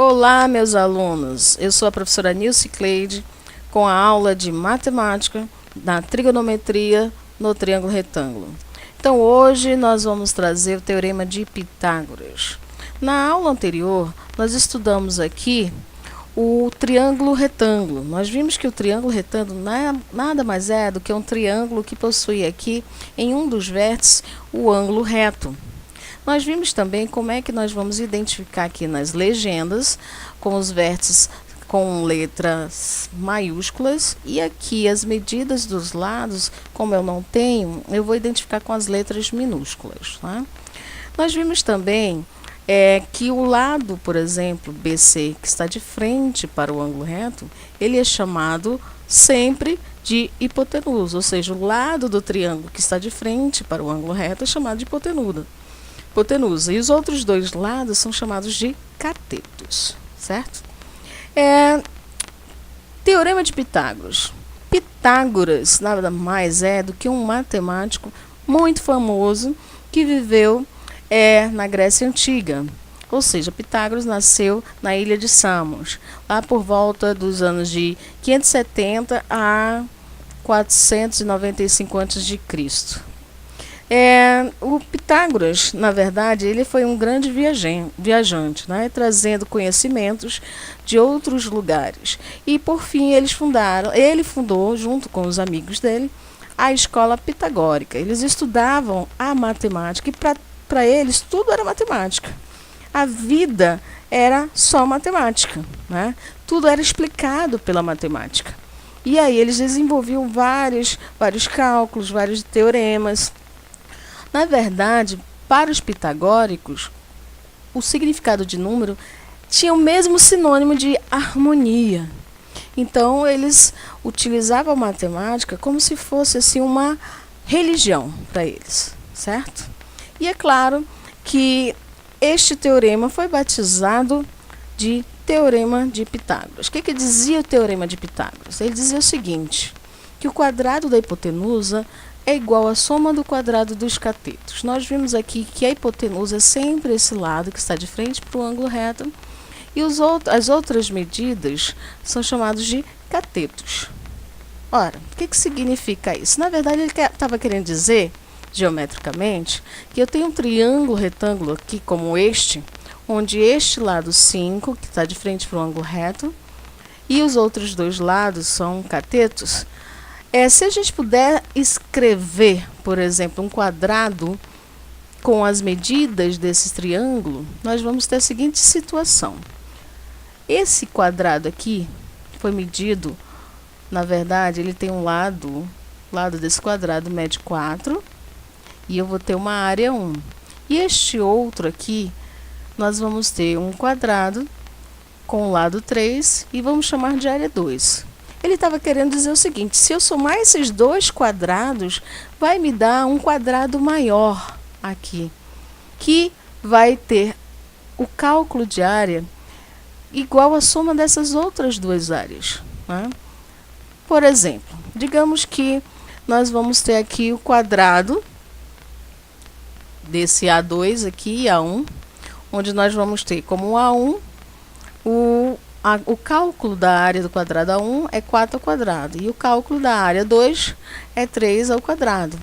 Olá, meus alunos. Eu sou a professora Nilce Cleide com a aula de matemática na trigonometria no triângulo retângulo. Então, hoje nós vamos trazer o teorema de Pitágoras. Na aula anterior, nós estudamos aqui o triângulo retângulo. Nós vimos que o triângulo retângulo nada mais é do que um triângulo que possui aqui, em um dos vértices, o ângulo reto. Nós vimos também como é que nós vamos identificar aqui nas legendas, com os vértices com letras maiúsculas, e aqui as medidas dos lados, como eu não tenho, eu vou identificar com as letras minúsculas. Tá? Nós vimos também que o lado, por exemplo, BC, que está de frente para o ângulo reto, ele é chamado sempre de hipotenusa, ou seja, o lado do triângulo que está de frente para o ângulo reto é chamado de hipotenusa. E os outros dois lados são chamados de catetos, certo? Teorema de Pitágoras. Pitágoras nada mais é do que um matemático muito famoso que viveu na Grécia Antiga. Ou seja, Pitágoras nasceu na ilha de Samos, lá por volta dos anos de 570 a 495 a.C. O Pitágoras, na verdade, ele foi um grande viajante, né, trazendo conhecimentos de outros lugares. E, por fim, ele fundou, junto com os amigos dele, a escola pitagórica. Eles estudavam a matemática e, para eles, tudo era matemática. A vida era só matemática, né? Tudo era explicado pela matemática. E aí eles desenvolviam vários cálculos, vários teoremas. Na verdade, para os pitagóricos, o significado de número tinha o mesmo sinônimo de harmonia. Então, eles utilizavam a matemática como se fosse assim, uma religião para eles, certo? E é claro que este teorema foi batizado de Teorema de Pitágoras. O que dizia o Teorema de Pitágoras? Ele dizia o seguinte, que o quadrado da hipotenusa é igual à soma do quadrado dos catetos. Nós vimos aqui que a hipotenusa é sempre esse lado que está de frente para o ângulo reto, e as outras medidas são chamadas de catetos. Ora, o que significa isso? Na verdade, ele estava querendo dizer, geometricamente, que eu tenho um triângulo retângulo aqui, como este, onde este lado 5, que está de frente para o ângulo reto, e os outros dois lados são catetos. Se a gente puder escrever, por exemplo, um quadrado com as medidas desse triângulo, nós vamos ter a seguinte situação. Esse quadrado aqui foi medido, na verdade, ele tem um lado desse quadrado mede 4, e eu vou ter uma área 1. E este outro aqui, nós vamos ter um quadrado com o lado 3, e vamos chamar de área 2. Ele estava querendo dizer o seguinte, se eu somar esses dois quadrados, vai me dar um quadrado maior aqui, que vai ter o cálculo de área igual à soma dessas outras duas áreas. Né? Por exemplo, digamos que nós vamos ter aqui o quadrado desse A2 aqui, A1, onde nós vamos ter como A1 o cálculo da área do quadrado A1 é 4 ao quadrado, e o cálculo da área 2 é 3 ao quadrado.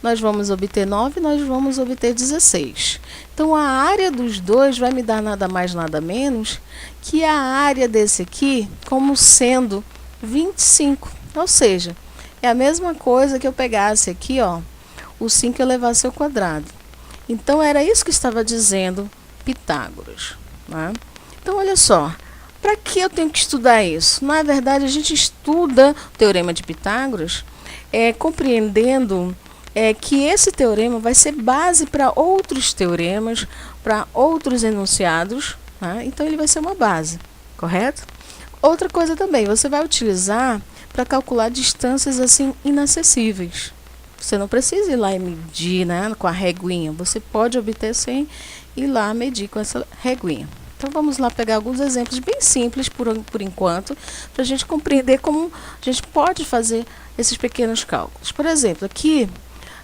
Nós vamos obter 9, nós vamos obter 16. Então, a área dos dois vai me dar nada mais, nada menos que a área desse aqui como sendo 25. Ou seja, é a mesma coisa que eu pegasse aqui, ó, o 5 e levasse ao quadrado. Então, era isso que estava dizendo Pitágoras. Né? Então, olha só. Para que eu tenho que estudar isso? Na verdade, a gente estuda o Teorema de Pitágoras compreendendo que esse teorema vai ser base para outros teoremas, para outros enunciados. Né? Então, ele vai ser uma base, correto? Outra coisa também, você vai utilizar para calcular distâncias assim inacessíveis. Você não precisa ir lá e medir, né, com a reguinha. Você pode obter sem ir lá medir com essa reguinha. Então, vamos lá pegar alguns exemplos bem simples por enquanto, para a gente compreender como a gente pode fazer esses pequenos cálculos. Por exemplo, aqui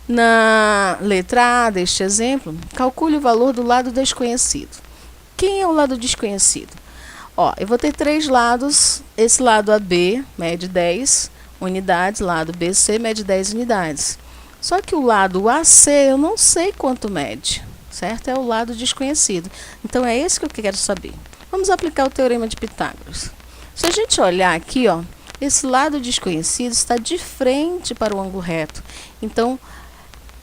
na letra A deste exemplo, calcule o valor do lado desconhecido. Quem é o lado desconhecido? Ó, eu vou ter 3 lados. Esse lado AB mede 10 unidades, lado BC mede 10 unidades. Só que o lado AC eu não sei quanto mede, certo? É o lado desconhecido. Então é esse que eu quero saber. Vamos aplicar o teorema de Pitágoras. Se a gente olhar aqui, ó, esse lado desconhecido está de frente para o ângulo reto. Então,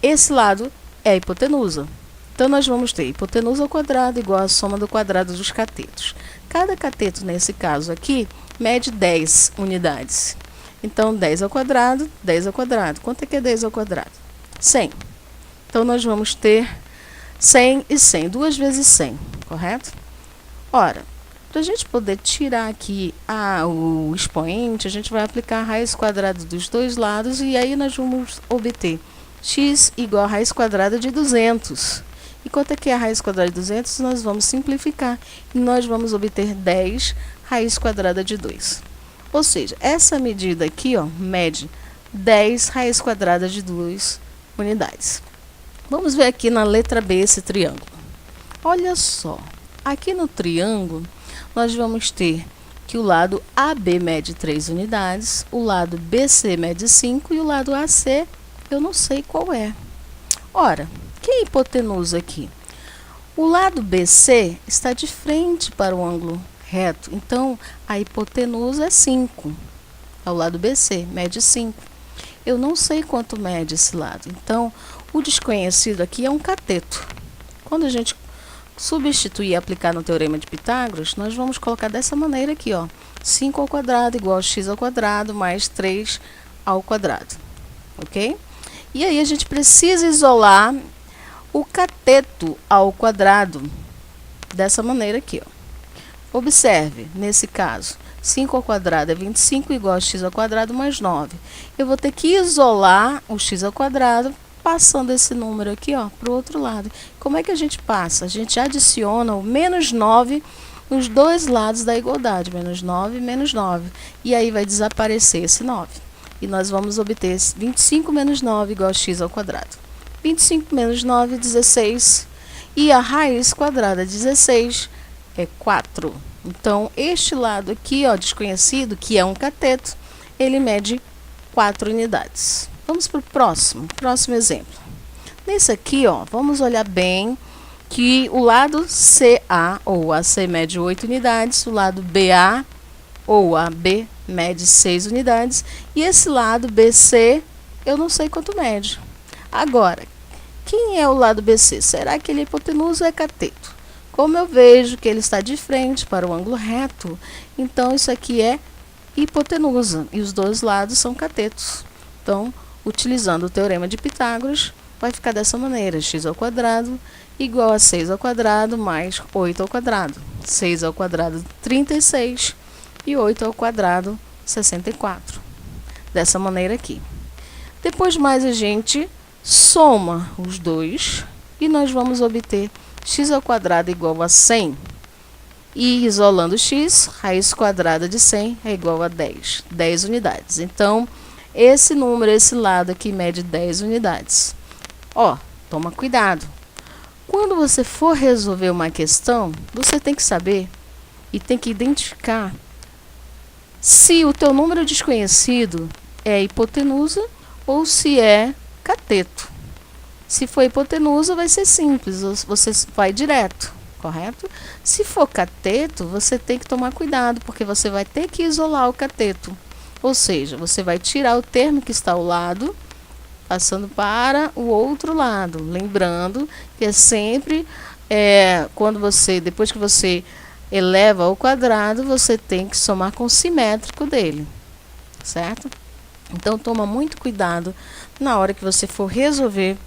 esse lado é a hipotenusa. Então, nós vamos ter hipotenusa ao quadrado igual a soma do quadrado dos catetos. Cada cateto, nesse caso aqui, mede 10 unidades. Então, 10 ao quadrado, 10 ao quadrado. Quanto é que é 10 ao quadrado? 100. Então, nós vamos ter 100 e 100. 2 vezes 100, correto? Ora, para a gente poder tirar aqui o expoente, a gente vai aplicar a raiz quadrada dos dois lados e aí nós vamos obter x igual a raiz quadrada de 200. E quanto é que é a raiz quadrada de 200? Nós vamos simplificar e nós vamos obter 10 raiz quadrada de 2. Ou seja, essa medida aqui, ó, mede 10 raiz quadrada de 2 unidades. Vamos ver aqui na letra B esse triângulo. Olha só, aqui no triângulo nós vamos ter que o lado AB mede 3 unidades, o lado BC mede 5 e o lado AC eu não sei qual é. Ora, que é a hipotenusa aqui? O lado BC está de frente para o ângulo reto, então a hipotenusa é 5. É o lado BC, mede 5. Eu não sei quanto mede esse lado, então o desconhecido aqui é um cateto. Quando a gente substituir e aplicar no teorema de Pitágoras, nós vamos colocar dessa maneira aqui, ó. 5 ao quadrado igual a x ao quadrado mais 3 ao quadrado. Ok? E aí a gente precisa isolar o cateto ao quadrado dessa maneira aqui, ó. Observe, nesse caso, 5 ao quadrado é 25 igual a x ao quadrado mais 9. Eu vou ter que isolar o x ao quadrado passando esse número aqui, ó, para o outro lado. Como é que a gente passa? A gente adiciona o menos 9 nos dois lados da igualdade, menos 9 e menos 9. E aí vai desaparecer esse 9. E nós vamos obter 25 menos 9 igual a x ao quadrado. 25 menos 9, 16. E a raiz quadrada de 16 é 4. Então, este lado aqui, ó, desconhecido, que é um cateto, ele mede 4 unidades. Vamos para o próximo exemplo. Nesse aqui, ó, vamos olhar bem que o lado CA ou AC mede 8 unidades, o lado BA ou AB mede 6 unidades e esse lado BC eu não sei quanto mede. Agora, quem é o lado BC? Será que ele é hipotenusa ou é cateto? Como eu vejo que ele está de frente para o ângulo reto, então isso aqui é hipotenusa e os dois lados são catetos. Então, utilizando o teorema de Pitágoras, vai ficar dessa maneira, x ao quadrado igual a 6 ao quadrado mais 8 ao quadrado. 6 ao quadrado, 36, e 8 ao quadrado, 64. Dessa maneira aqui. Depois mais a gente soma os dois e nós vamos obter x ao quadrado igual a 100. E isolando x, raiz quadrada de 100 é igual a 10. 10 unidades. Então, esse número, esse lado aqui mede 10 unidades. Ó, toma cuidado. Quando você for resolver uma questão, você tem que saber e tem que identificar se o teu número desconhecido é hipotenusa ou se é cateto. Se for hipotenusa, vai ser simples, você vai direto, correto? Se for cateto, você tem que tomar cuidado, porque você vai ter que isolar o cateto. Ou seja, você vai tirar o termo que está ao lado, passando para o outro lado. Lembrando que é sempre, depois que você eleva ao quadrado, você tem que somar com o simétrico dele, certo? Então, toma muito cuidado na hora que você for resolver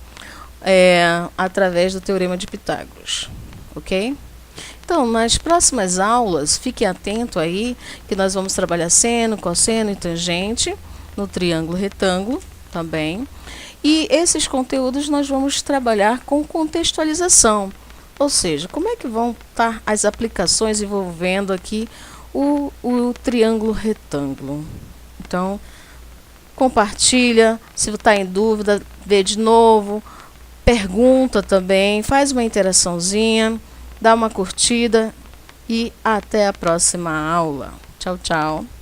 através do teorema de Pitágoras, ok? Então, nas próximas aulas, fique atento aí, que nós vamos trabalhar seno, cosseno e tangente, no triângulo retângulo também. E esses conteúdos nós vamos trabalhar com contextualização, ou seja, como é que vão estar as aplicações envolvendo aqui o triângulo retângulo. Então, compartilha, se está em dúvida, vê de novo, pergunta também, faz uma interaçãozinha, dá uma curtida e até a próxima aula. Tchau, tchau.